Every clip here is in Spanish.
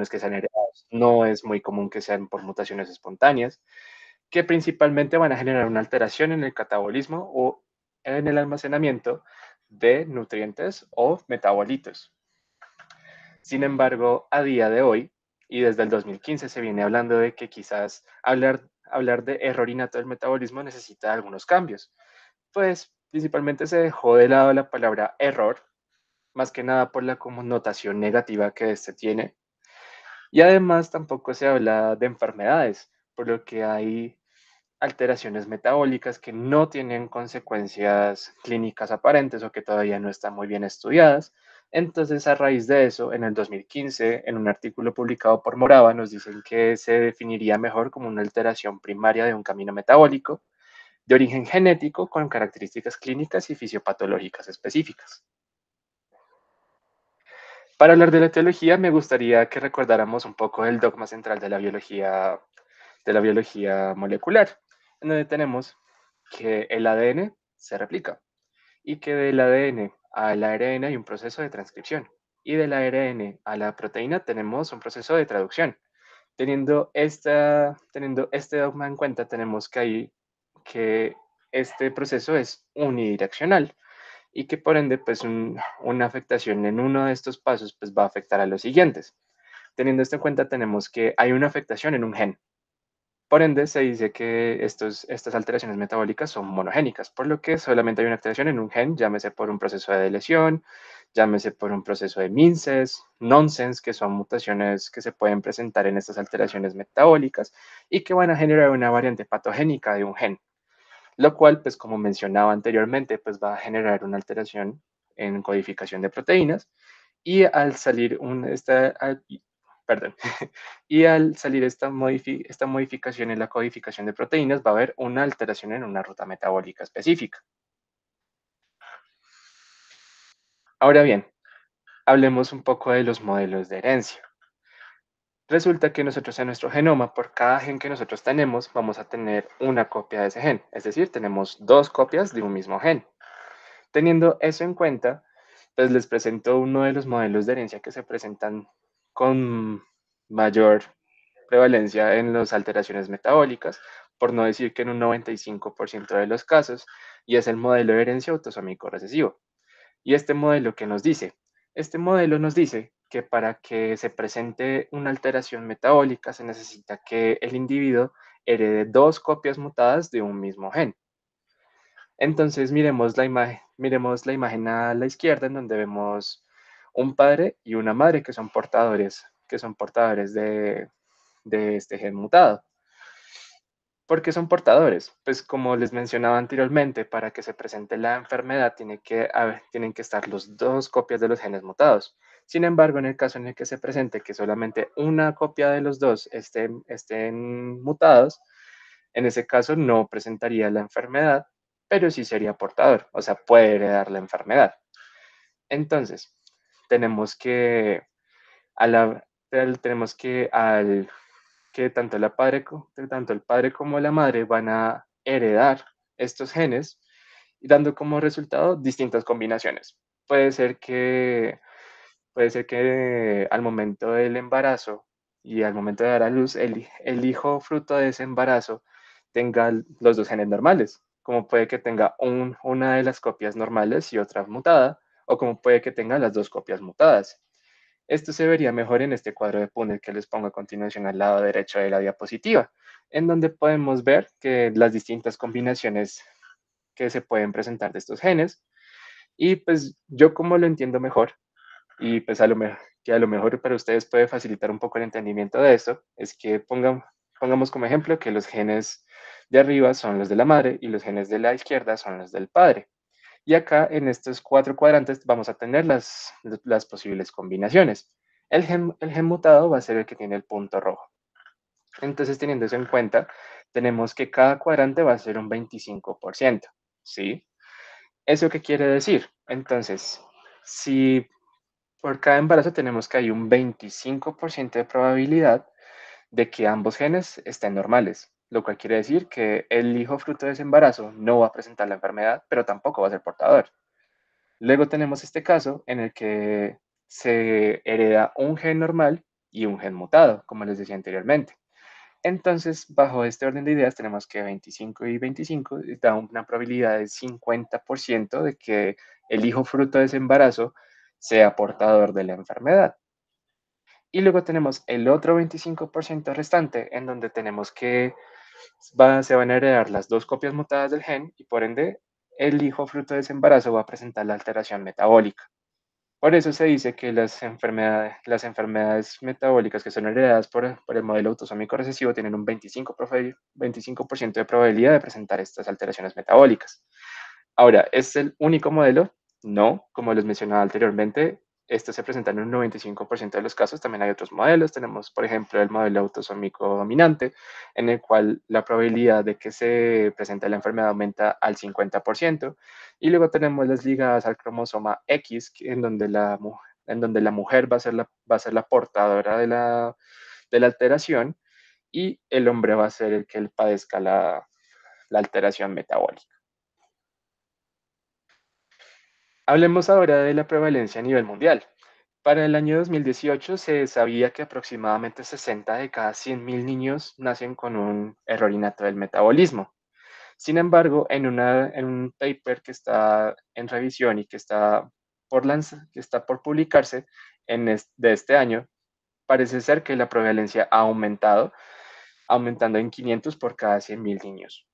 mutaciones que sean heredadas. No es muy común que sean por mutaciones espontáneas, que principalmente van a generar una alteración en el catabolismo o en el almacenamiento de nutrientes o metabolitos. Sin embargo, a día de hoy, y desde el 2015 se viene hablando de que quizás hablar de error innato del metabolismo necesita algunos cambios. Pues principalmente se dejó de lado la palabra error, más que nada por la connotación negativa que este tiene. Y además tampoco se habla de enfermedades, por lo que hay alteraciones metabólicas que no tienen consecuencias clínicas aparentes o que todavía no están muy bien estudiadas. Entonces, a raíz de eso, en el 2015, en un artículo publicado por Morava, nos dicen que se definiría mejor como una alteración primaria de un camino metabólico de origen genético con características clínicas y fisiopatológicas específicas. Para hablar de la etiología, me gustaría que recordáramos un poco el dogma central de la biología molecular, en donde tenemos que el ADN se replica y que del ADN al ARN hay un proceso de transcripción y del ARN a la proteína tenemos un proceso de traducción. Teniendo este dogma en cuenta, tenemos que este proceso es unidireccional y que por ende pues una afectación en uno de estos pasos pues va a afectar a los siguientes. Teniendo esto en cuenta, tenemos que hay una afectación en un gen. Por ende, se dice que estas alteraciones metabólicas son monogénicas, por lo que solamente hay una alteración en un gen, llámese por un proceso de lesión, llámese por un proceso de Minces, nonsense, que son mutaciones que se pueden presentar en estas alteraciones metabólicas y que van a generar una variante patogénica de un gen, lo cual, pues como mencionaba anteriormente, pues va a generar una alteración en codificación de proteínas y al salir perdón, y al salir esta modificación en la codificación de proteínas va a haber una alteración en una ruta metabólica específica. Ahora bien, hablemos un poco de los modelos de herencia. Resulta que nosotros en nuestro genoma, por cada gen que nosotros tenemos, vamos a tener una copia de ese gen. Es decir, tenemos dos copias de un mismo gen. Teniendo eso en cuenta, pues les presento uno de los modelos de herencia que se presentan con mayor prevalencia en las alteraciones metabólicas, por no decir que en un 95% de los casos, y es el modelo de herencia autosómico recesivo. ¿Y este modelo qué nos dice? Este modelo nos dice que para que se presente una alteración metabólica se necesita que el individuo herede dos copias mutadas de un mismo gen. Entonces miremos la imagen a la izquierda en donde vemos un padre y una madre que son portadores de este gen mutado. ¿Por qué son portadores? Pues como les mencionaba anteriormente, para que se presente la enfermedad tienen que estar los dos copias de los genes mutados. Sin embargo, en el caso en el que se presente que solamente una copia de los dos estén mutados, en ese caso no presentaría la enfermedad, pero sí sería portador, o sea, puede heredar la enfermedad. Entonces, tenemos que, a la, tenemos que tanto el padre como la madre van a heredar estos genes, dando como resultado distintas combinaciones. Puede ser que, puede ser que al momento del embarazo y al momento de dar a luz, el hijo fruto de ese embarazo tenga los dos genes normales, como puede que tenga una de las copias normales y otra mutada, o como puede que tenga las dos copias mutadas. Esto se vería mejor en este cuadro de Punnett que les pongo a continuación al lado derecho de la diapositiva, en donde podemos ver que las distintas combinaciones que se pueden presentar de estos genes. Y pues yo como lo entiendo mejor, y pues que a lo mejor para ustedes puede facilitar un poco el entendimiento de esto, es que pongamos como ejemplo que los genes de arriba son los de la madre y los genes de la izquierda son los del padre. Y acá en estos cuatro cuadrantes vamos a tener las posibles combinaciones. El gen mutado va a ser el que tiene el punto rojo. Entonces, teniendo eso en cuenta, tenemos que cada cuadrante va a ser un 25%, ¿sí? ¿Eso qué quiere decir? Entonces, si por cada embarazo tenemos que hay un 25% de probabilidad de que ambos genes estén normales, lo cual quiere decir que el hijo fruto de ese embarazo no va a presentar la enfermedad, pero tampoco va a ser portador. Luego tenemos este caso en el que se hereda un gen normal y un gen mutado, como les decía anteriormente. Entonces, bajo este orden de ideas, tenemos que 25 y 25 da una probabilidad del 50% de que el hijo fruto de ese embarazo sea portador de la enfermedad. Y luego tenemos el otro 25% restante, en donde tenemos que se van a heredar las dos copias mutadas del gen y por ende el hijo fruto de ese embarazo va a presentar la alteración metabólica. Por eso se dice que las enfermedades metabólicas que son heredadas por el modelo autosómico recesivo tienen un 25% de probabilidad de presentar estas alteraciones metabólicas. Ahora, ¿es el único modelo? No, como les mencionaba anteriormente, esto se presenta en un 95% de los casos. También hay otros modelos. Tenemos, por ejemplo, el modelo autosómico dominante, en el cual la probabilidad de que se presente la enfermedad aumenta al 50%. Y luego tenemos las ligadas al cromosoma X, en donde la mujer va a ser la portadora de la alteración y el hombre va a ser el que padezca la alteración metabólica. Hablemos ahora de la prevalencia a nivel mundial. Para el año 2018 se sabía que aproximadamente 60 de cada 100.000 niños nacen con un error innato del metabolismo. Sin embargo, en un paper que está en revisión y que está por publicarse de este año, parece ser que la prevalencia ha aumentado, aumentando en 500 por cada 100.000 niños.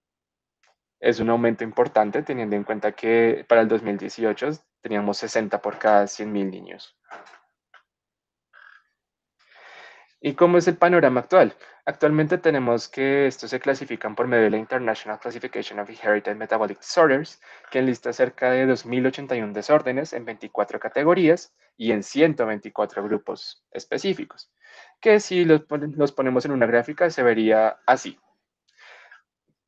Es un aumento importante teniendo en cuenta que para el 2018 teníamos 60 por cada 100.000 niños. ¿Y cómo es el panorama actual? Actualmente tenemos que estos se clasifican por medio de la International Classification of Inherited Metabolic Disorders, que enlista cerca de 2.081 desórdenes en 24 categorías y en 124 grupos específicos, que si los ponemos en una gráfica se vería así.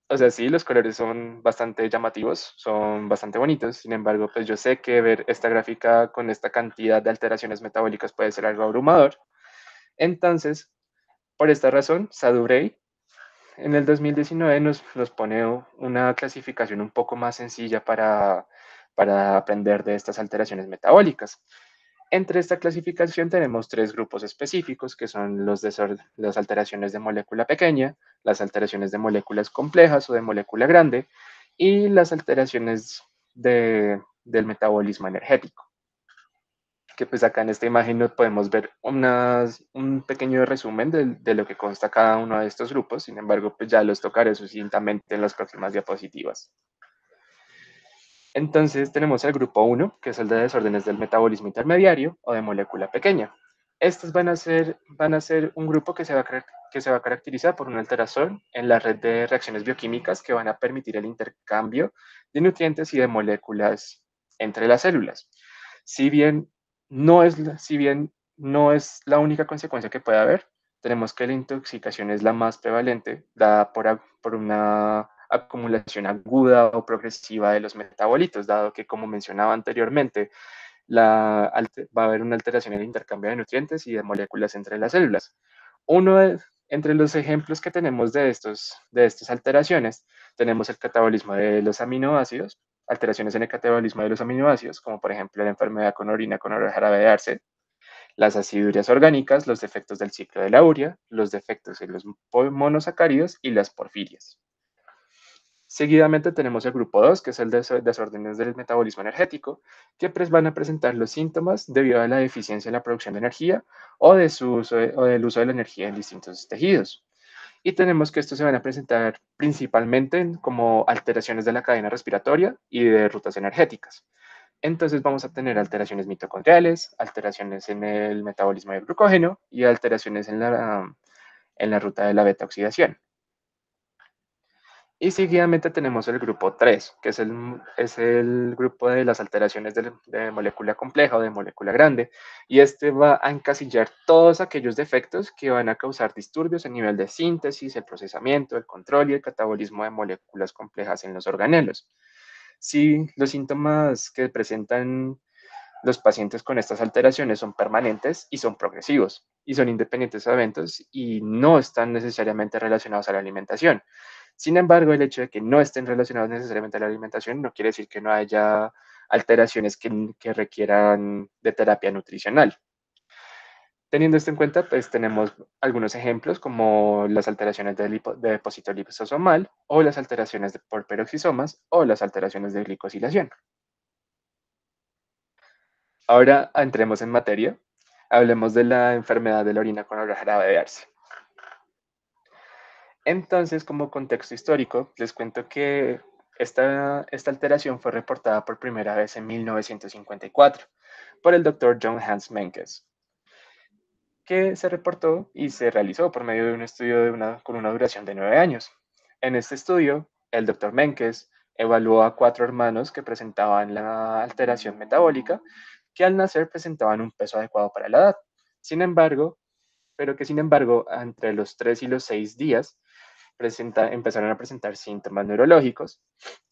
O sea, sí, los colores son bastante llamativos, son bastante bonitos. Sin embargo, pues yo sé que ver esta gráfica con esta cantidad de alteraciones metabólicas puede ser algo abrumador. Entonces, por esta razón, Sadurey en el 2019 nos pone una clasificación un poco más sencilla para aprender de estas alteraciones metabólicas. Entre esta clasificación tenemos tres grupos específicos, que son las alteraciones de molécula pequeña, las alteraciones de moléculas complejas o de molécula grande, y las alteraciones del metabolismo energético. Que pues acá en esta imagen nos podemos ver un pequeño resumen de lo que consta cada uno de estos grupos. Sin embargo, pues ya los tocaré sucintamente en las próximas diapositivas. Entonces tenemos el grupo 1, que es el de desórdenes del metabolismo intermediario o de molécula pequeña. Estos van a ser un grupo que se va a caracterizar por una alteración en la red de reacciones bioquímicas que van a permitir el intercambio de nutrientes y de moléculas entre las células. Si bien si bien no es la única consecuencia que puede haber, tenemos que la intoxicación es la más prevalente, dada por una acumulación aguda o progresiva de los metabolitos, dado que, como mencionaba anteriormente, va a haber una alteración en el intercambio de nutrientes y de moléculas entre las células. Entre los ejemplos que tenemos de estas alteraciones, tenemos el catabolismo de los aminoácidos, alteraciones en el catabolismo de los aminoácidos, como por ejemplo la enfermedad con orina con jarabe de Arce, las aciduриas orgánicas, los defectos del ciclo de la urea, los defectos en los monosacáridos y las porfirias. Seguidamente tenemos el grupo 2, que es el de desórdenes del metabolismo energético, que van a presentar los síntomas debido a la deficiencia en la producción de energía o del uso de la energía en distintos tejidos. Y tenemos que estos se van a presentar principalmente como alteraciones de la cadena respiratoria y de rutas energéticas. Entonces vamos a tener alteraciones mitocondriales, alteraciones en el metabolismo del glucógeno y alteraciones en la ruta de la beta oxidación. Y seguidamente tenemos el grupo 3, que es el grupo de las alteraciones de molécula compleja o de molécula grande, y este va a encasillar todos aquellos defectos que van a causar disturbios a nivel de síntesis, el procesamiento, el control y el catabolismo de moléculas complejas en los organelos. Si los síntomas que presentan los pacientes con estas alteraciones son permanentes y son progresivos, y son independientes de eventos y no están necesariamente relacionados a la alimentación. Sin embargo, el hecho de que no estén relacionados necesariamente a la alimentación no quiere decir que no haya alteraciones que requieran de terapia nutricional. Teniendo esto en cuenta, pues tenemos algunos ejemplos como las alteraciones de depósito liposomal o las alteraciones por peroxisomas o las alteraciones de glicosilación. Ahora entremos en materia. Hablemos de la enfermedad de la orina con olor a jarabe de arce. Entonces, como contexto histórico, les cuento que esta alteración fue reportada por primera vez en 1954 por el doctor John Hans Menkes, que se reportó y se realizó por medio de un estudio con una duración de 9 años. En este estudio, el doctor Menkes evaluó a 4 hermanos que presentaban la alteración metabólica, que al nacer presentaban un peso adecuado para la edad. Sin embargo, sin embargo, entre los 3 y los 6 días, empezaron a presentar síntomas neurológicos,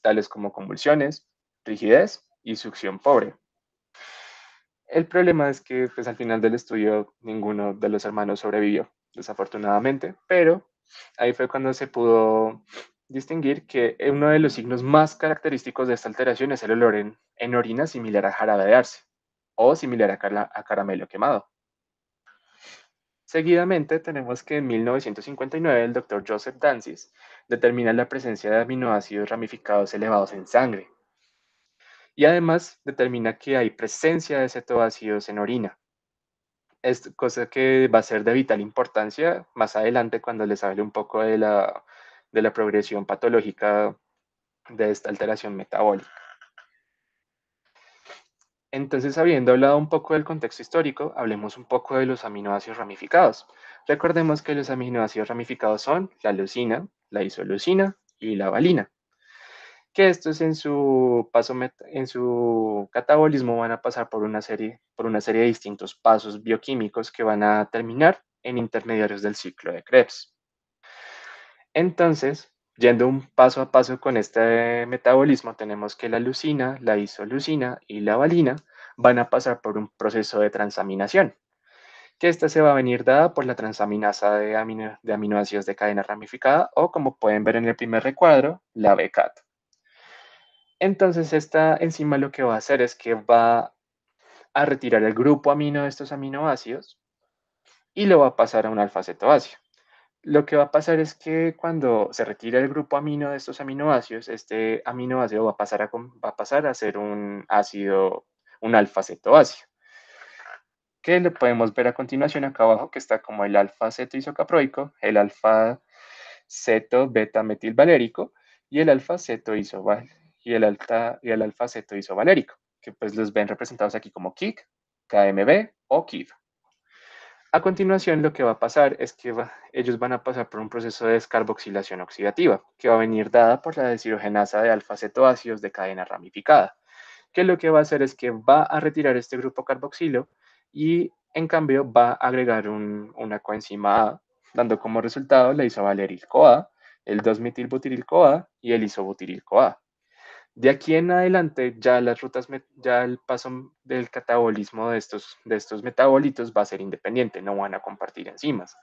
tales como convulsiones, rigidez y succión pobre. El problema es que pues, al final del estudio ninguno de los hermanos sobrevivió, desafortunadamente, pero ahí fue cuando se pudo distinguir que uno de los signos más característicos de esta alteración es el olor en orina similar a jarabe de arce o similar a caramelo quemado. Seguidamente tenemos que en 1959 el doctor Joseph Dancis determina la presencia de aminoácidos ramificados elevados en sangre y además determina que hay presencia de cetoácidos en orina. Es cosa que va a ser de vital importancia más adelante cuando les hable un poco de la progresión patológica de esta alteración metabólica. Entonces, habiendo hablado un poco del contexto histórico, hablemos un poco de los aminoácidos ramificados. Recordemos que los aminoácidos ramificados son la leucina, la isoleucina y la valina, que estos en su catabolismo van a pasar por una serie de distintos pasos bioquímicos que van a terminar en intermediarios del ciclo de Krebs. Entonces, yendo un paso a paso con este metabolismo, tenemos que la leucina, la isoleucina y la valina van a pasar por un proceso de transaminación, que esta se va a venir dada por la transaminasa de aminoácidos de cadena ramificada o, como pueden ver en el primer recuadro, la BCAT. Entonces, esta enzima lo que va a hacer es que va a retirar el grupo amino de estos aminoácidos y lo va a pasar a un alfa-cetoácido. Lo que va a pasar es que cuando se retira el grupo amino de estos aminoácidos, este aminoácido va a pasar a ser un alfa-cetoácido, que lo podemos ver a continuación acá abajo, que está como el alfa-cetoisocaproico, el alfa-ceto-beta-metilvalérico y el alfa-cetoisoval y el alfa-cetoisovalérico, que pues los ven representados aquí como KIC, KMB o KIV. A continuación, lo que va a pasar es que ellos van a pasar por un proceso de descarboxilación oxidativa, que va a venir dada por la deshidrogenasa de alfa-cetoácidos de cadena ramificada, que lo que va a hacer es que va a retirar este grupo carboxilo y en cambio va a agregar una coenzima A, dando como resultado la isovaleril-CoA, el 2-metilbutiril-CoA y el isobutiril-CoA. De aquí en adelante, ya el paso del catabolismo de estos metabolitos va a ser independiente, no van a compartir enzimas.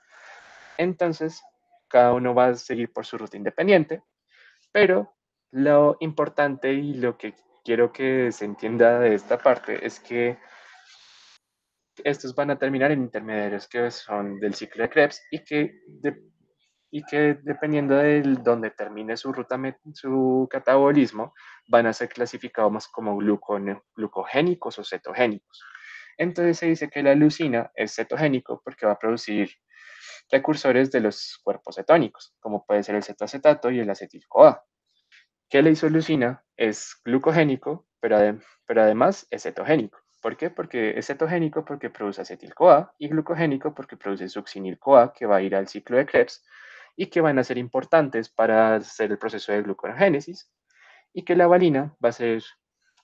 Entonces, cada uno va a seguir por su ruta independiente, pero lo importante y lo que quiero que se entienda de esta parte es que estos van a terminar en intermediarios que son del ciclo de Krebs y que dependiendo de donde termine su catabolismo, van a ser clasificados como glucogénicos o cetogénicos. Entonces se dice que la leucina es cetogénico porque va a producir precursores de los cuerpos cetónicos, como puede ser el cetoacetato y el acetil-CoA. Que la isoleucina es glucogénico, pero además es cetogénico. ¿Por qué? Porque es cetogénico porque produce acetil-CoA y glucogénico porque produce succinil-CoA, que va a ir al ciclo de Krebs y que van a ser importantes para hacer el proceso de glucogénesis, y que la valina va a ser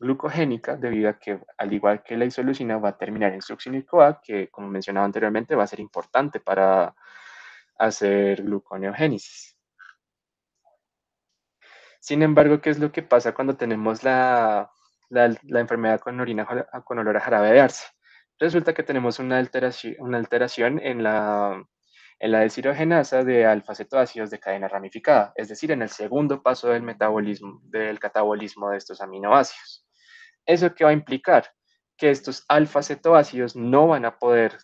glucogénica debido a que, al igual que la isoleucina, va a terminar en succinil-CoA, que como mencionaba anteriormente va a ser importante para hacer gluconeogénesis. Sin embargo, ¿qué es lo que pasa cuando tenemos la enfermedad con olor a jarabe de arce? Resulta que tenemos una alteración en la deshidrogenasa de alfa-cetoácidos de cadena ramificada, es decir, en el segundo paso del catabolismo de estos aminoácidos. ¿Eso qué va a implicar? Que estos alfa-cetoácidos no van a poder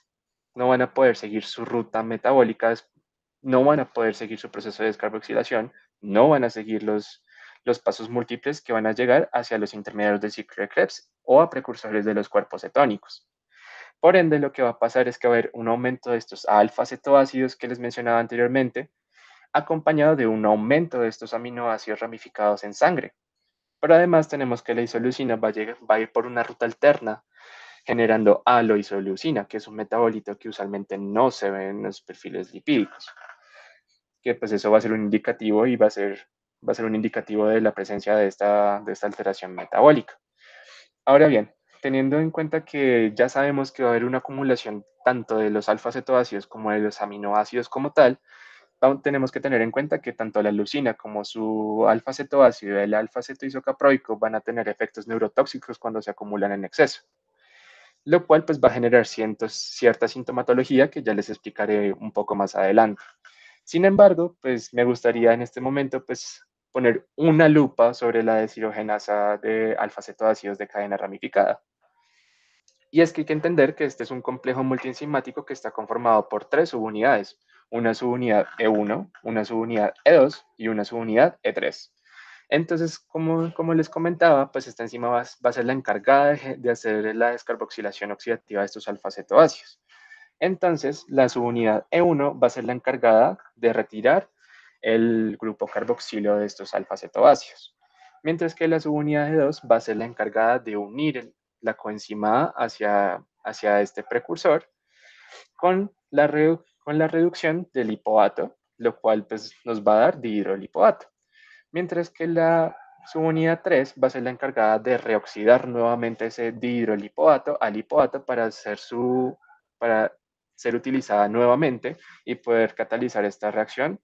no van a poder seguir su ruta metabólica, no van a poder seguir su proceso de descarboxilación, no van a seguir los pasos múltiples que van a llegar hacia los intermediarios del ciclo de Krebs o a precursores de los cuerpos cetónicos. Por ende, lo que va a pasar es que va a haber un aumento de estos alfa-cetoácidos que les mencionaba anteriormente, acompañado de un aumento de estos aminoácidos ramificados en sangre. Pero además tenemos que la isoleucina va a ir por una ruta alterna, generando aloisoleucina, que es un metabolito que usualmente no se ve en los perfiles lipídicos, que pues eso va a ser un indicativo y va a ser un indicativo de la presencia de esta alteración metabólica. Ahora bien, teniendo en cuenta que ya sabemos que va a haber una acumulación tanto de los alfa-cetoácidos como de los aminoácidos como tal, tenemos que tener en cuenta que tanto la leucina como su alfa-cetoácido y el alfa-cetoisocaproico van a tener efectos neurotóxicos cuando se acumulan en exceso, lo cual pues va a generar cierta sintomatología que ya les explicaré un poco más adelante. Sin embargo, pues me gustaría en este momento pues poner una lupa sobre la deshidrogenasa de alfa-cetoácidos de cadena ramificada. Y es que hay que entender que este es un complejo multienzimático que está conformado por tres subunidades, una subunidad E1, una subunidad E2 y una subunidad E3. Entonces, como les comentaba, pues esta enzima va a ser la encargada de hacer la descarboxilación oxidativa de estos alfa-cetoácidos. Entonces, la subunidad E1 va a ser la encargada de retirar el grupo carboxilo de estos alfa-cetoácidos, mientras que la subunidad E2 va a ser la encargada de unir la coenzima hacia este precursor con la reducción del lipoato, lo cual pues, nos va a dar dihidrolipoato, mientras que la subunidad 3 va a ser la encargada de reoxidar nuevamente ese dihidrolipoato a lipoato para ser utilizada nuevamente y poder catalizar esta reacción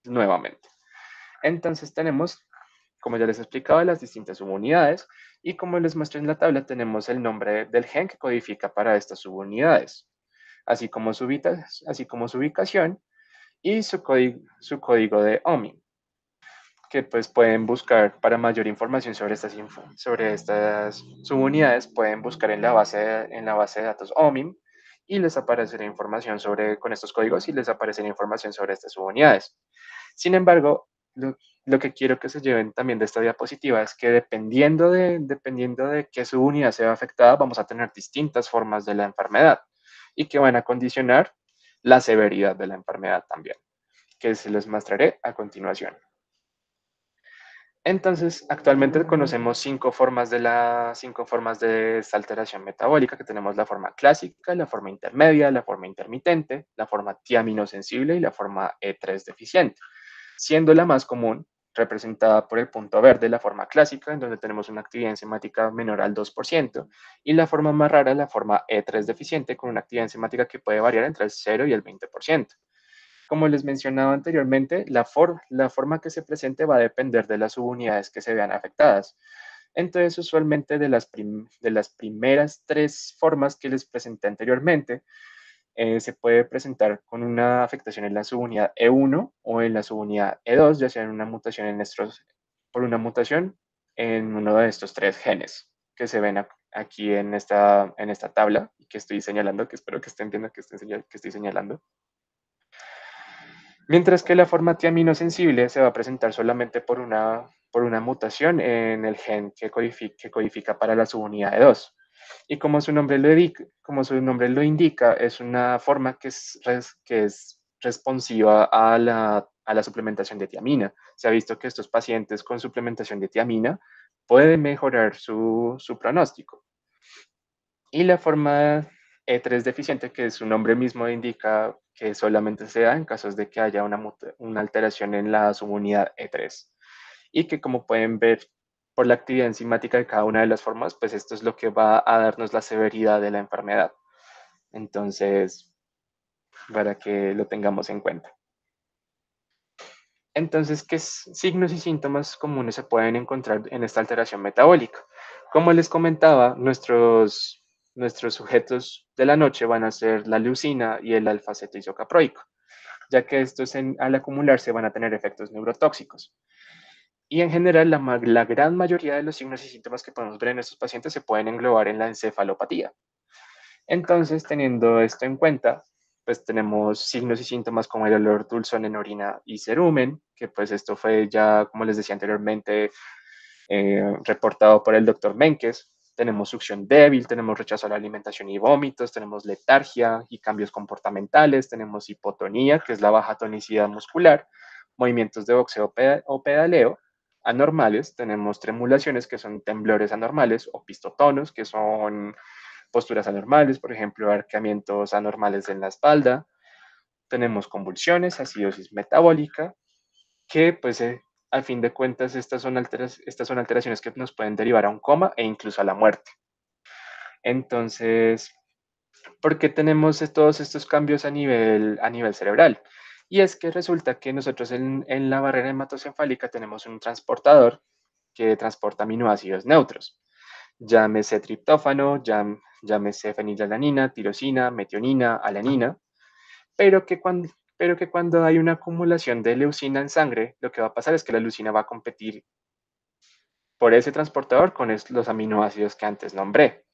nuevamente. Entonces tenemos, como ya les explicaba, las distintas subunidades y como les muestro en la tabla tenemos el nombre del gen que codifica para estas subunidades, así como su ubicación y su código de OMI, que pues pueden buscar para mayor información sobre estas subunidades, pueden buscar en la base de datos OMIM y les aparecerá información con estos códigos y les aparecerá información sobre estas subunidades. Sin embargo, lo que quiero que se lleven también de esta diapositiva es que dependiendo de qué subunidad sea afectada, vamos a tener distintas formas de la enfermedad y que van a condicionar la severidad de la enfermedad también, que se les mostraré a continuación. Entonces, actualmente conocemos cinco formas de esta alteración metabólica, que tenemos la forma clásica, la forma intermedia, la forma intermitente, la forma tiaminosensible y la forma E3 deficiente, siendo la más común representada por el punto verde, la forma clásica, en donde tenemos una actividad enzimática menor al 2%, y la forma más rara, la forma E3 deficiente, con una actividad enzimática que puede variar entre el 0 y el 20%. Como les mencionaba anteriormente, la forma que se presente va a depender de las subunidades que se vean afectadas. Entonces, usualmente de las primeras tres formas que les presenté anteriormente, se puede presentar con una afectación en la subunidad E1 o en la subunidad E2, ya sea en una mutación por una mutación en uno de estos tres genes que se ven aquí en esta tabla y que estoy señalando, que espero que estén viendo que estoy señalando. Mientras que la forma tiaminosensible se va a presentar solamente por una mutación en el gen que codifica para la subunidad de 2. Y como su nombre lo indica, es una forma que es responsiva a la suplementación de tiamina. Se ha visto que estos pacientes con suplementación de tiamina pueden mejorar su pronóstico. Y la forma E3 deficiente, que su nombre mismo indica que solamente se da en casos de que haya una alteración en la subunidad E3. Y que como pueden ver por la actividad enzimática de cada una de las formas, pues esto es lo que va a darnos la severidad de la enfermedad. Entonces, para que lo tengamos en cuenta. Entonces, ¿qué signos y síntomas comunes se pueden encontrar en esta alteración metabólica? Como les comentaba, nuestros sujetos de la noche van a ser la leucina y el alfa-cetoisocaproico, ya que estos al acumularse van a tener efectos neurotóxicos. Y en general, la gran mayoría de los signos y síntomas que podemos ver en estos pacientes se pueden englobar en la encefalopatía. Entonces, teniendo esto en cuenta, pues tenemos signos y síntomas como el olor dulzón en orina y cerumen, que pues esto fue ya, como les decía anteriormente, reportado por el doctor Menkes. Tenemos succión débil, tenemos rechazo a la alimentación y vómitos, tenemos letargia y cambios comportamentales, tenemos hipotonía, que es la baja tonicidad muscular, movimientos de boxeo o pedaleo anormales, tenemos tremulaciones, que son temblores anormales, o pistotonos, que son posturas anormales, por ejemplo, arqueamientos anormales en la espalda, tenemos convulsiones, acidosis metabólica, que pues al fin de cuentas estas son alteraciones que nos pueden derivar a un coma e incluso a la muerte. Entonces, ¿por qué tenemos todos estos cambios a nivel cerebral? Y es que resulta que nosotros en la barrera hematocefálica tenemos un transportador que transporta aminoácidos neutros. Llámese triptófano, llámese fenilalanina, tirosina, metionina, alanina, pero que cuando, pero que cuando hay una acumulación de leucina en sangre, lo que va a pasar es que la leucina va a competir por ese transportador con los aminoácidos que antes nombré.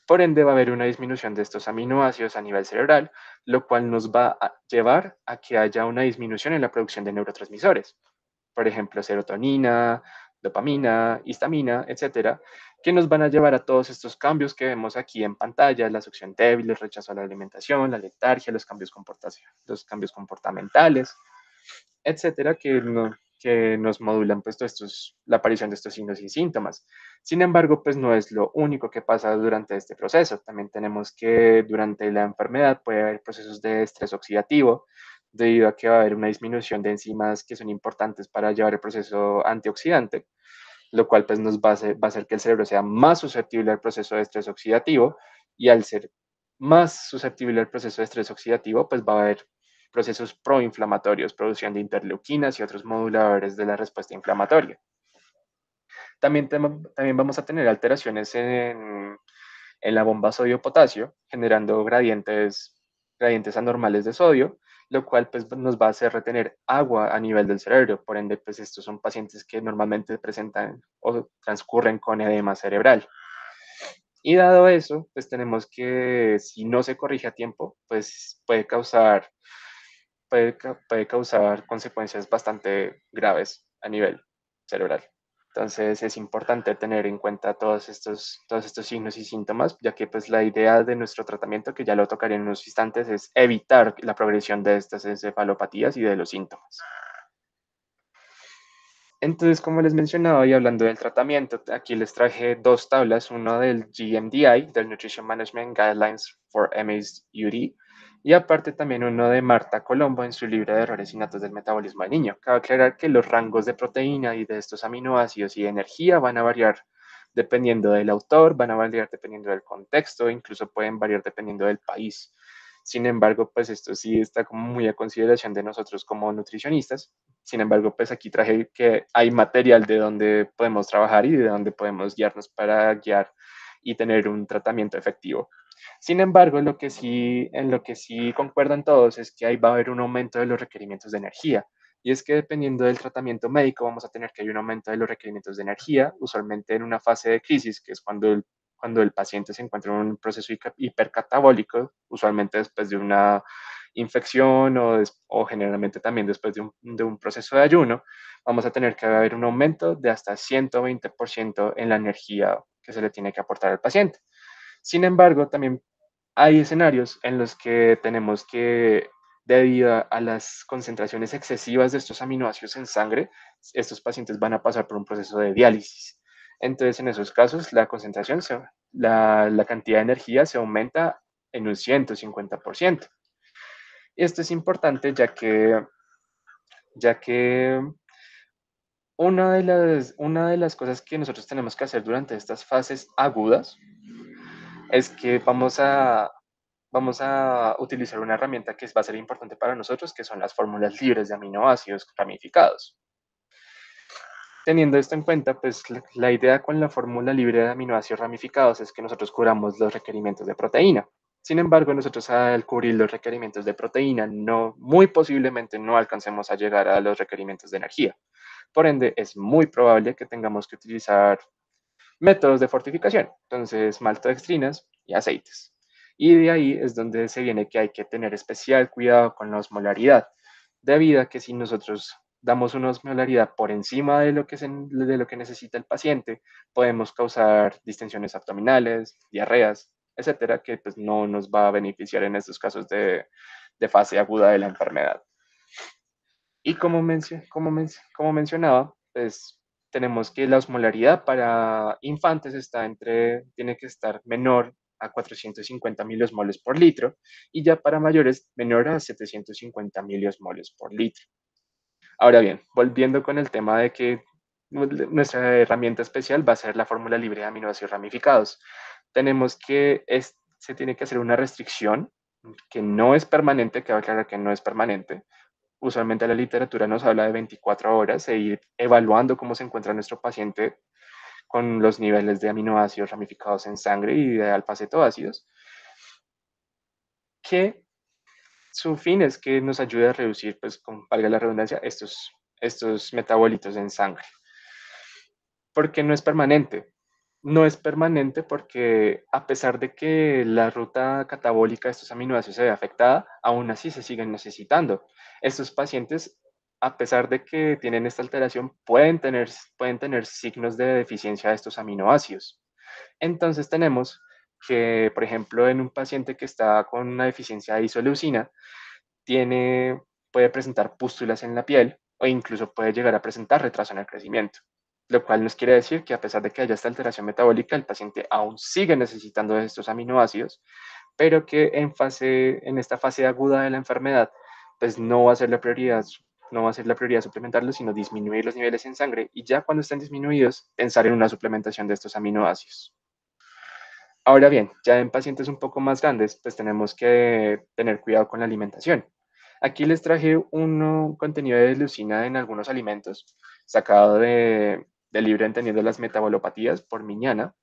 Por ende, va a haber una disminución de estos aminoácidos a nivel cerebral, lo cual nos va a llevar a que haya una disminución en la producción de neurotransmisores. Por ejemplo, serotonina, dopamina, histamina, etcétera, que nos van a llevar a todos estos cambios que vemos aquí en pantalla: la succión débil, el rechazo a la alimentación, la letargia, los cambios comportamentales, etcétera, que nos modulan pues la aparición de estos signos y síntomas. Sin embargo, pues no es lo único que pasa durante este proceso. También tenemos que durante la enfermedad puede haber procesos de estrés oxidativo, debido a que va a haber una disminución de enzimas que son importantes para llevar el proceso antioxidante, lo cual pues va a hacer que el cerebro sea más susceptible al proceso de estrés oxidativo, y al ser más susceptible al proceso de estrés oxidativo, pues va a haber procesos proinflamatorios, producción de interleuquinas y otros moduladores de la respuesta inflamatoria. También vamos a tener alteraciones en la bomba sodio-potasio, generando gradientes anormales de sodio, lo cual pues, nos va a hacer retener agua a nivel del cerebro. Por ende, pues estos son pacientes que normalmente presentan o transcurren con edema cerebral. Y dado eso, pues tenemos que, si no se corrige a tiempo, pues puede causar consecuencias bastante graves a nivel cerebral. Entonces es importante tener en cuenta todos estos signos y síntomas, ya que pues la idea de nuestro tratamiento, que ya lo tocaré en unos instantes, es evitar la progresión de estas encefalopatías y de los síntomas. Entonces, como les mencionaba, y hablando del tratamiento, aquí les traje dos tablas, uno del GMDI, del Nutrition Management Guidelines for MASUD, y aparte también uno de Marta Colombo en su libro de errores innatos del metabolismo del niño. Cabe aclarar que los rangos de proteína y de estos aminoácidos y de energía van a variar dependiendo del autor, van a variar dependiendo del contexto, incluso pueden variar dependiendo del país. Sin embargo, pues esto sí está como muy a consideración de nosotros como nutricionistas. Sin embargo, pues aquí traje que hay material de donde podemos trabajar y de donde podemos guiarnos para guiar y tener un tratamiento efectivo. Sin embargo, en lo que sí concuerdan todos es que ahí va a haber un aumento de los requerimientos de energía. Y es que dependiendo del tratamiento médico vamos a tener que hay un aumento de los requerimientos de energía, usualmente en una fase de crisis, que es cuando el paciente se encuentra en un proceso hipercatabólico, usualmente después de una infección o generalmente también después de un proceso de ayuno, vamos a tener que haber un aumento de hasta 120% en la energía que se le tiene que aportar al paciente. Sin embargo, también hay escenarios en los que tenemos que, debido a las concentraciones excesivas de estos aminoácidos en sangre, estos pacientes van a pasar por un proceso de diálisis. Entonces, en esos casos, la cantidad de energía se aumenta en un 150%. Esto es importante ya que una de las cosas que nosotros tenemos que hacer durante estas fases agudas es que vamos a utilizar una herramienta que va a ser importante para nosotros, que son las fórmulas libres de aminoácidos ramificados. Teniendo esto en cuenta, pues la idea con la fórmula libre de aminoácidos ramificados es que nosotros cubramos los requerimientos de proteína. Sin embargo, nosotros al cubrir los requerimientos de proteína, muy posiblemente no alcancemos a llegar a los requerimientos de energía. Por ende, es muy probable que tengamos que utilizar métodos de fortificación, entonces maltodextrinas y aceites. Y de ahí es donde se viene que hay que tener especial cuidado con la osmolaridad, debido a que si nosotros damos una osmolaridad por encima de de lo que necesita el paciente, podemos causar distensiones abdominales, diarreas, etcétera, que pues no nos va a beneficiar en estos casos de fase aguda de la enfermedad. Y como mencionaba, pues tenemos que la osmolaridad para infantes tiene que estar menor a 450 miliosmoles por litro y ya para mayores menor a 750 miliosmoles por litro. Ahora bien, volviendo con el tema de que nuestra herramienta especial va a ser la fórmula libre de aminoácidos ramificados. Se tiene que hacer una restricción que no es permanente, que va a aclarar que no es permanente. Usualmente la literatura nos habla de 24 horas e ir evaluando cómo se encuentra nuestro paciente con los niveles de aminoácidos ramificados en sangre y de alfa-cetoácidos, que su fin es que nos ayude a reducir, pues, con valga la redundancia, estos metabolitos en sangre. Porque no es permanente. No es permanente porque a pesar de que la ruta catabólica de estos aminoácidos se ve afectada, aún así se siguen necesitando. Estos pacientes, a pesar de que tienen esta alteración, pueden tener signos de deficiencia de estos aminoácidos. Entonces tenemos que, por ejemplo, en un paciente que está con una deficiencia de isoleucina, puede presentar pústulas en la piel o incluso puede llegar a presentar retraso en el crecimiento, lo cual nos quiere decir que a pesar de que haya esta alteración metabólica, el paciente aún sigue necesitando de estos aminoácidos, pero que en esta fase aguda de la enfermedad, pues no va a ser la prioridad, no va a ser la prioridad suplementarlos, sino disminuir los niveles en sangre y ya cuando estén disminuidos, pensar en una suplementación de estos aminoácidos. Ahora bien, ya en pacientes un poco más grandes, pues tenemos que tener cuidado con la alimentación. Aquí les traje un contenido de leucina en algunos alimentos, sacado del libro Entendiendo las metabolopatías por Miñana,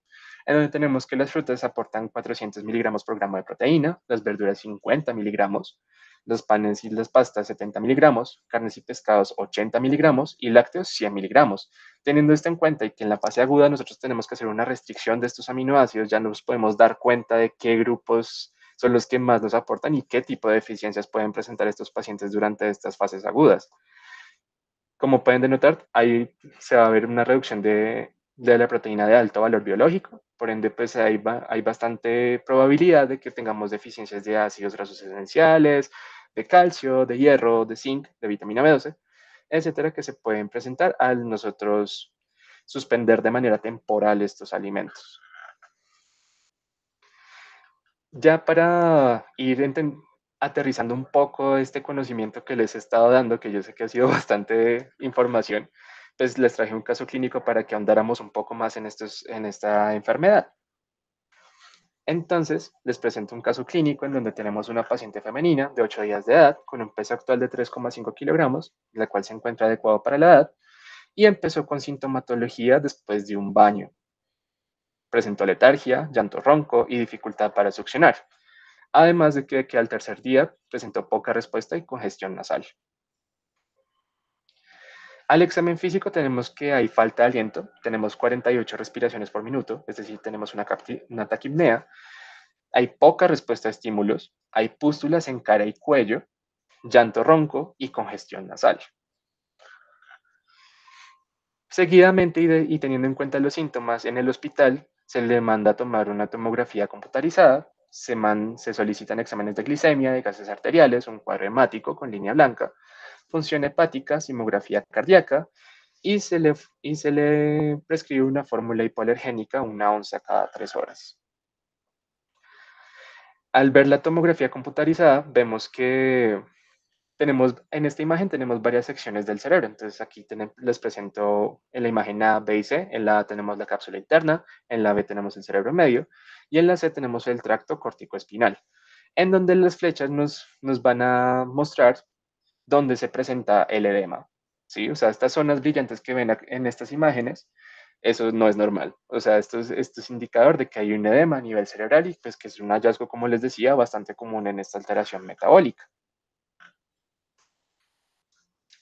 en donde tenemos que las frutas aportan 400 miligramos por gramo de proteína, las verduras 50 miligramos, los panes y las pastas 70 miligramos, carnes y pescados 80 miligramos y lácteos 100 miligramos. Teniendo esto en cuenta y que en la fase aguda nosotros tenemos que hacer una restricción de estos aminoácidos, ya nos podemos dar cuenta de qué grupos son los que más nos aportan y qué tipo de deficiencias pueden presentar estos pacientes durante estas fases agudas. Como pueden denotar, ahí se va a ver una reducción de la proteína de alto valor biológico, por ende, pues hay bastante probabilidad de que tengamos deficiencias de ácidos grasos esenciales, de calcio, de hierro, de zinc, de vitamina B12, etcétera, que se pueden presentar al nosotros suspender de manera temporal estos alimentos. Ya para aterrizando un poco este conocimiento que les he estado dando, que yo sé que ha sido bastante información, pues les traje un caso clínico para que ahondáramos un poco más en esta enfermedad. Entonces, les presento un caso clínico en donde tenemos una paciente femenina de 8 días de edad con un peso actual de 3,5 kilogramos, la cual se encuentra adecuado para la edad, y empezó con sintomatología después de un baño. Presentó letargia, llanto ronco y dificultad para succionar. Además de que al tercer día presentó poca respuesta y congestión nasal. Al examen físico tenemos que hay falta de aliento, tenemos 48 respiraciones por minuto, es decir, tenemos una taquipnea, hay poca respuesta a estímulos, hay pústulas en cara y cuello, llanto ronco y congestión nasal. Seguidamente y teniendo en cuenta los síntomas en el hospital, se le manda a tomar una tomografía computarizada, se solicitan exámenes de glicemia, de gases arteriales, un cuadro hemático con línea blanca, función hepática, simografía cardíaca y se le prescribe una fórmula hipoalergénica, 1 onza cada 3 horas. Al ver la tomografía computarizada, vemos que en esta imagen tenemos varias secciones del cerebro. Entonces aquí les presento en la imagen A, B y C. En la A tenemos la cápsula interna, en la B tenemos el cerebro medio y en la C tenemos el tracto córtico-espinal, en donde las flechas nos van a mostrar dónde se presenta el edema. ¿Sí? O sea, estas zonas brillantes que ven en estas imágenes, eso no es normal. O sea, esto es indicador de que hay un edema a nivel cerebral y pues que es un hallazgo, como les decía, bastante común en esta alteración metabólica.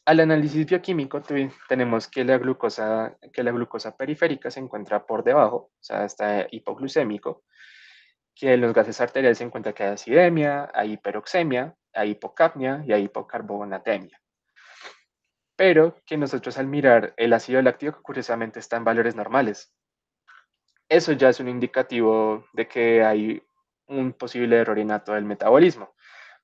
Al análisis bioquímico tenemos que la glucosa periférica se encuentra por debajo, o sea, está hipoglucémico, que en los gases arteriales se encuentra que hay acidemia, hay hiperoxemia, hay hipocapnia y hay hipocarbonatemia. Pero que nosotros al mirar el ácido láctico curiosamente está en valores normales. Eso ya es un indicativo de que hay un posible error innato del metabolismo,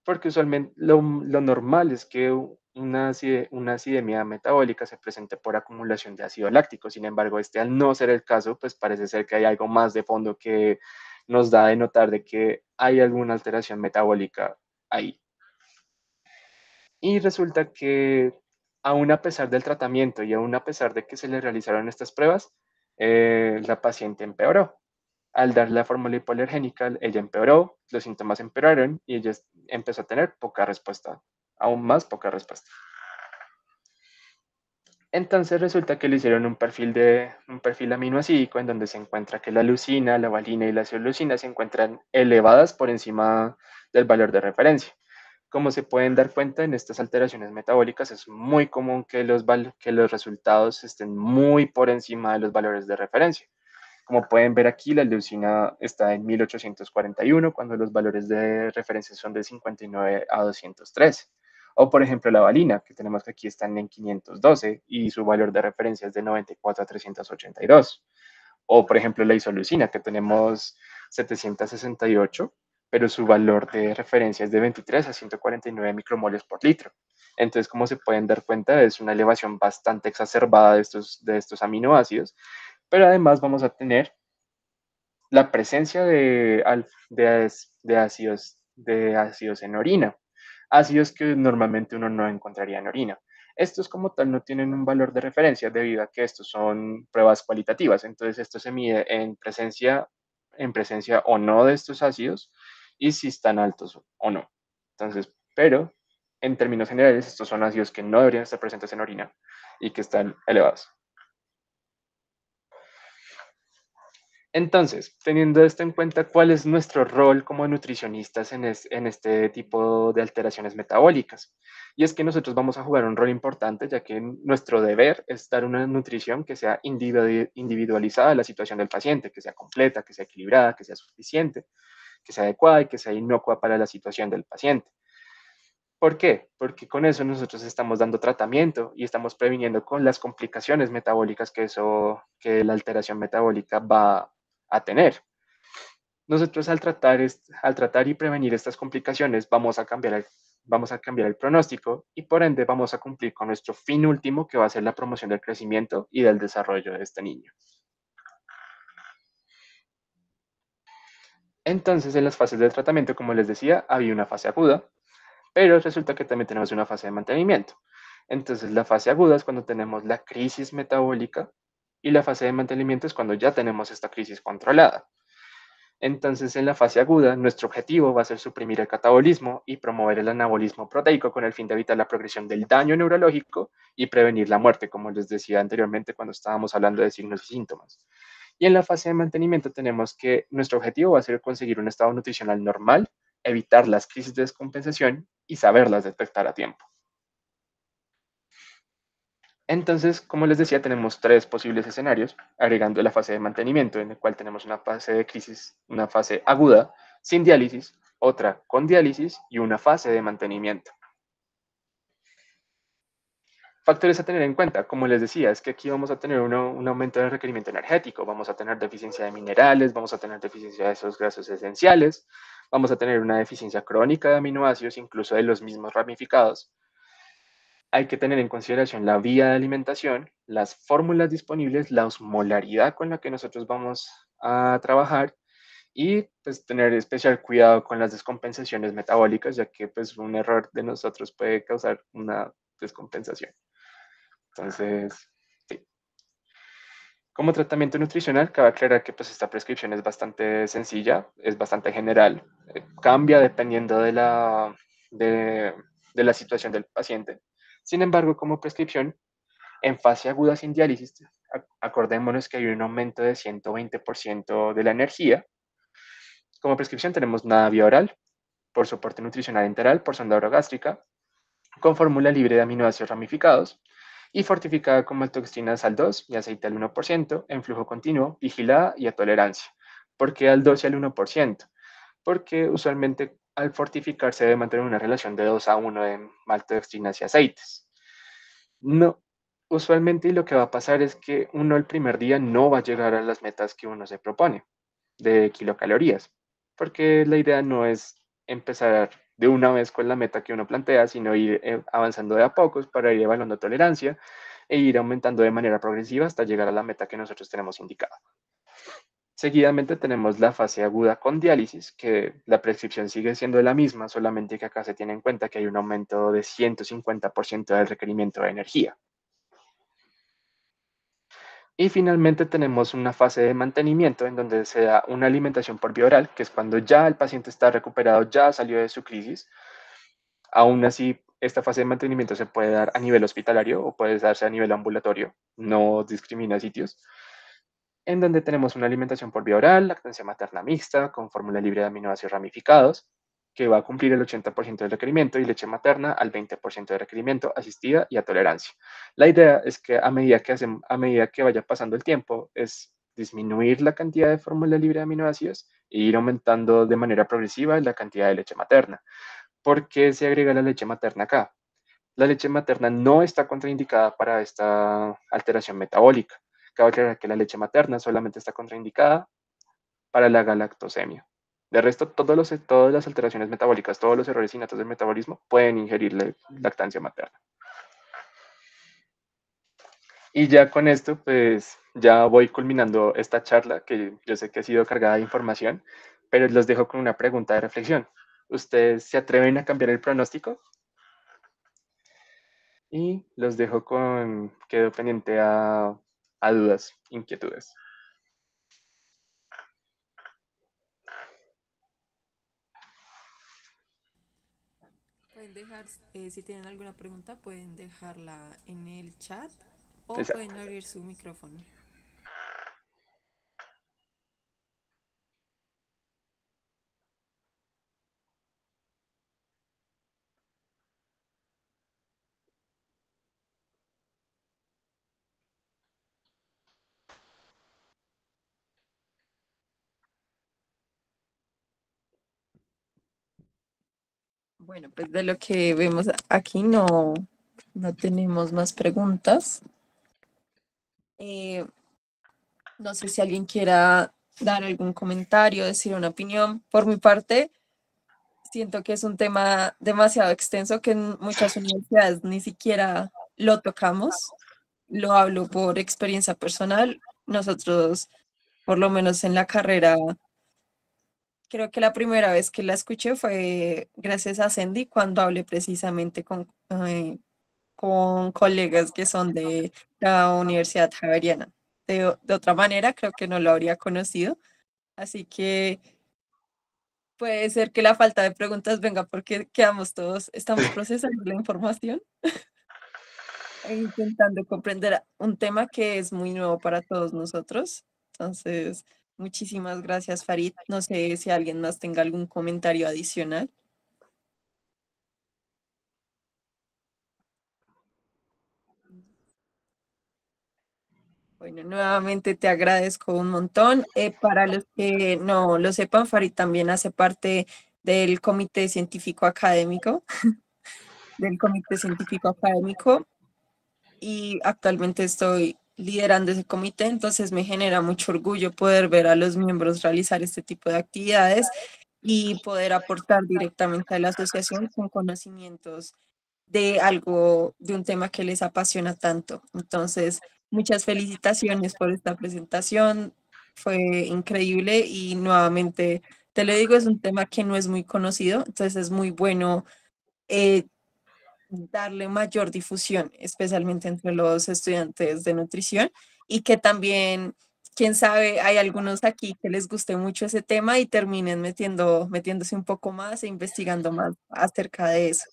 porque usualmente lo normal es que una acidemia metabólica se presente por acumulación de ácido láctico. Sin embargo, este al no ser el caso, pues parece ser que hay algo más de fondo que nos da de notar de que hay alguna alteración metabólica ahí. Y resulta que aún a pesar del tratamiento y aún a pesar de que se le realizaron estas pruebas, la paciente empeoró. Al dar la fórmula hipoalergénica, ella empeoró, los síntomas empeoraron y ella empezó a tener poca respuesta, aún más poca respuesta. Entonces resulta que le hicieron un perfil aminoácido en donde se encuentra que la leucina, la valina y la isoleucina se encuentran elevadas por encima del valor de referencia. Como se pueden dar cuenta en estas alteraciones metabólicas, es muy común que que los resultados estén muy por encima de los valores de referencia. Como pueden ver aquí, la leucina está en 1841, cuando los valores de referencia son de 59 a 213. O, por ejemplo, la valina, que tenemos que aquí están en 512 y su valor de referencia es de 94 a 382. O, por ejemplo, la isoleucina, que tenemos 768, pero su valor de referencia es de 23 a 149 micromoles por litro. Entonces, como se pueden dar cuenta, es una elevación bastante exacerbada de estos aminoácidos, pero además vamos a tener la presencia de ácidos en orina, ácidos que normalmente uno no encontraría en orina. Estos como tal no tienen un valor de referencia debido a que estos son pruebas cualitativas, entonces esto se mide en presencia o no de estos ácidos y si están altos o no. Entonces, pero en términos generales, estos son ácidos que no deberían estar presentes en orina y que están elevados. Entonces, teniendo esto en cuenta, ¿cuál es nuestro rol como nutricionistas en este tipo de alteraciones metabólicas? Y es que nosotros vamos a jugar un rol importante, ya que nuestro deber es dar una nutrición que sea individualizada a la situación del paciente, que sea completa, que sea equilibrada, que sea suficiente, que sea adecuada y que sea inocua para la situación del paciente. ¿Por qué? Porque con eso nosotros estamos dando tratamiento y estamos previniendo con las complicaciones metabólicas que la alteración metabólica va a tener. Nosotros al tratar y prevenir estas complicaciones vamos a cambiar el pronóstico y por ende vamos a cumplir con nuestro fin último que va a ser la promoción del crecimiento y del desarrollo de este niño. Entonces, en las fases del tratamiento, como les decía, había una fase aguda, pero resulta que también tenemos una fase de mantenimiento. Entonces, la fase aguda es cuando tenemos la crisis metabólica y la fase de mantenimiento es cuando ya tenemos esta crisis controlada. Entonces, en la fase aguda, nuestro objetivo va a ser suprimir el catabolismo y promover el anabolismo proteico con el fin de evitar la progresión del daño neurológico y prevenir la muerte, como les decía anteriormente cuando estábamos hablando de signos y síntomas. Y en la fase de mantenimiento tenemos que nuestro objetivo va a ser conseguir un estado nutricional normal, evitar las crisis de descompensación y saberlas detectar a tiempo. Entonces, como les decía, tenemos tres posibles escenarios, agregando la fase de mantenimiento, en el cual tenemos una fase de crisis, una fase aguda, sin diálisis, otra con diálisis y una fase de mantenimiento. Factores a tener en cuenta, como les decía, es que aquí vamos a tener un aumento del requerimiento energético, vamos a tener deficiencia de minerales, vamos a tener deficiencia de esos grasos esenciales, vamos a tener una deficiencia crónica de aminoácidos, incluso de los mismos ramificados. Hay que tener en consideración la vía de alimentación, las fórmulas disponibles, la osmolaridad con la que nosotros vamos a trabajar y pues tener especial cuidado con las descompensaciones metabólicas, ya que pues un error de nosotros puede causar una descompensación. Entonces, sí. Como tratamiento nutricional, cabe aclarar que pues esta prescripción es bastante sencilla, es bastante general, cambia dependiendo de, de la situación del paciente. Sin embargo, como prescripción, en fase aguda sin diálisis, acordémonos que hay un aumento de 120% de la energía. Como prescripción tenemos nada vía oral, por soporte nutricional enteral, por sonda orogástrica, con fórmula libre de aminoácidos ramificados y fortificada con maltodextrina sal 2 y aceite al 1% en flujo continuo, vigilada y a tolerancia. ¿Por qué al 2 y al 1%? porque usualmente al fortificarse debe mantener una relación de 2 a 1 de maltodextrinas y aceites. No, usualmente lo que va a pasar es que uno el primer día no va a llegar a las metas que uno se propone de kilocalorías, porque la idea no es empezar de una vez con la meta que uno plantea, sino ir avanzando de a pocos para ir evaluando tolerancia e ir aumentando de manera progresiva hasta llegar a la meta que nosotros tenemos indicada. Seguidamente tenemos la fase aguda con diálisis, que la prescripción sigue siendo la misma, solamente que acá se tiene en cuenta que hay un aumento de 150% del requerimiento de energía. Y finalmente tenemos una fase de mantenimiento en donde se da una alimentación por vía oral, que es cuando ya el paciente está recuperado, ya salió de su crisis. Aún así, esta fase de mantenimiento se puede dar a nivel hospitalario o puede darse a nivel ambulatorio, no discrimina sitios, en donde tenemos una alimentación por vía oral, lactancia materna mixta, con fórmula libre de aminoácidos ramificados, que va a cumplir el 80% del requerimiento, y leche materna al 20% de requerimiento, asistida y a tolerancia. La idea es que a medida que vaya pasando el tiempo, es disminuir la cantidad de fórmula libre de aminoácidos e ir aumentando de manera progresiva la cantidad de leche materna. ¿Por qué se agrega la leche materna acá? La leche materna no está contraindicada para esta alteración metabólica. Cabe aclarar que la leche materna solamente está contraindicada para la galactosemia. De resto, todas las alteraciones metabólicas, todos los errores innatos del metabolismo pueden ingerir lactancia materna. Y ya con esto, pues ya voy culminando esta charla, que yo sé que ha sido cargada de información, pero los dejo con una pregunta de reflexión. ¿Ustedes se atreven a cambiar el pronóstico? Y los dejo con, quedo pendiente a dudas, inquietudes. Pueden dejar, si tienen alguna pregunta, pueden dejarla en el chat o Exacto. pueden abrir su micrófono. Bueno, pues de lo que vemos aquí no tenemos más preguntas. Eh, no sé si alguien quiera dar algún comentario, decir una opinión. Por mi parte, siento que es un tema demasiado extenso que en muchas universidades ni siquiera lo tocamos. Lo hablo por experiencia personal. Nosotros, por lo menos en la carrera, creo que la primera vez que la escuché fue gracias a Sandy cuando hablé precisamente con colegas que son de la Universidad Javeriana. De otra manera, creo que no lo habría conocido. Así que puede ser que la falta de preguntas venga porque quedamos todos, estamos procesando la información e intentando comprender un tema que es muy nuevo para todos nosotros. Entonces, muchísimas gracias, Farid. No sé si alguien más tenga algún comentario adicional. Bueno, nuevamente te agradezco un montón. Para los que no lo sepan, Farid también hace parte del Comité Científico Académico, del Comité Científico Académico, y actualmente estoy liderando ese comité, entonces me genera mucho orgullo poder ver a los miembros realizar este tipo de actividades y poder aportar directamente a la asociación con conocimientos de algo, de un tema que les apasiona tanto. Entonces, muchas felicitaciones por esta presentación, fue increíble y nuevamente, te lo digo, es un tema que no es muy conocido, entonces es muy bueno eh, darle mayor difusión, especialmente entre los estudiantes de nutrición y que también, quién sabe, hay algunos aquí que les guste mucho ese tema y terminen metiéndose un poco más e investigando más acerca de eso.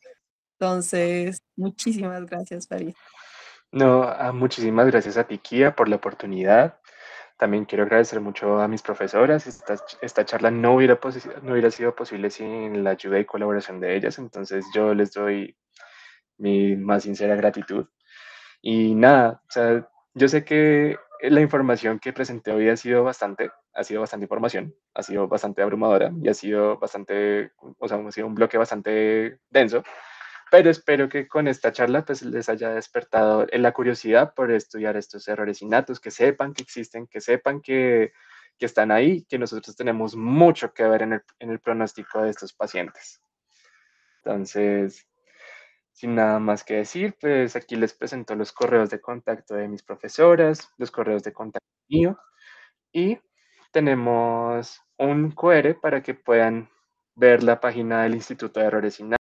Entonces, muchísimas gracias, Farid. No, muchísimas gracias a ti, Kia, por la oportunidad. También quiero agradecer mucho a mis profesoras. Esta charla no hubiera sido posible sin la ayuda y colaboración de ellas, entonces yo les doy mi más sincera gratitud. Y nada, o sea, yo sé que la información que presenté hoy ha sido bastante información, ha sido bastante abrumadora y ha sido bastante, o sea, ha sido un bloque bastante denso, pero espero que con esta charla pues les haya despertado la curiosidad por estudiar estos errores innatos, que sepan que existen, que sepan que están ahí, que nosotros tenemos mucho que ver en el pronóstico de estos pacientes. Entonces, sin nada más que decir, pues aquí les presento los correos de contacto de mis profesoras, los correos de contacto mío y tenemos un QR para que puedan ver la página del Instituto de Errores Innatos.